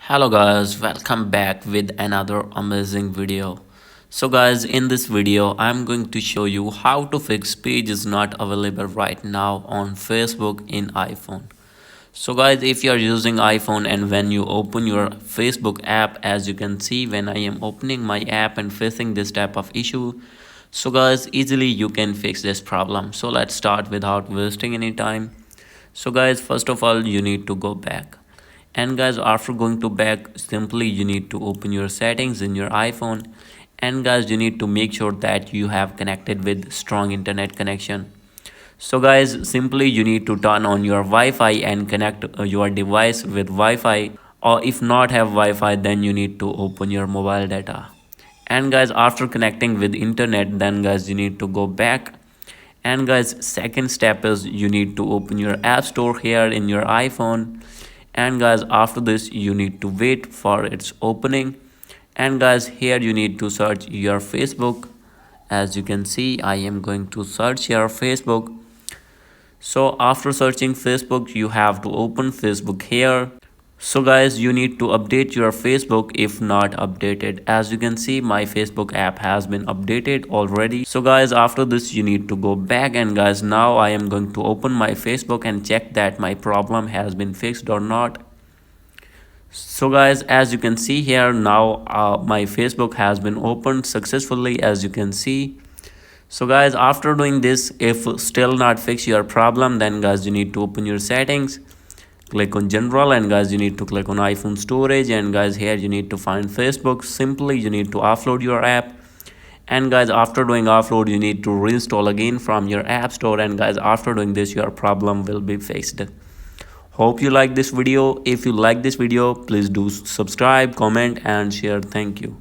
Hello guys, welcome back with another amazing video. So guys, in this video I'm going to show you how to fix page is not available right now on Facebook in iPhone. So guys, if you are using iPhone and when you open your Facebook app, as you can see when I am opening my app and facing this type of issue, so guys, easily you can fix this problem. So let's start without wasting any time. So guys, first of all you need to go back, and guys after going to back, simply you need to open your settings in your iPhone, and guys you need to make sure that you have connected with strong internet connection. So guys, simply you need to turn on your Wi-Fi and connect your device with Wi-Fi, or if not have Wi-Fi then you need to open your mobile data. And guys after connecting with internet, then guys you need to go back, and guys second step is you need to open your app store here in your iPhone, and guys after this you need to wait for its opening, and guys here you need to search your Facebook. As you can see, I am going to search your Facebook. So after searching Facebook, you have to open Facebook here. So guys, you need to update your Facebook if not updated. As you can see, my Facebook app has been updated already. So guys, after this you need to go back, and guys now I am going to open my Facebook and check that my problem has been fixed or not. So guys, as you can see here now, my Facebook has been opened successfully, as you can see. So guys, after doing this, if still not fix your problem, then guys you need to open your settings, click on general, and guys you need to click on iPhone storage, and guys here you need to find Facebook. Simply you need to offload your app, and guys after doing offload you need to reinstall again from your app store, and guys after doing this your problem will be fixed. Hope you like this video. If you like this video, please do subscribe, comment and share. Thank you.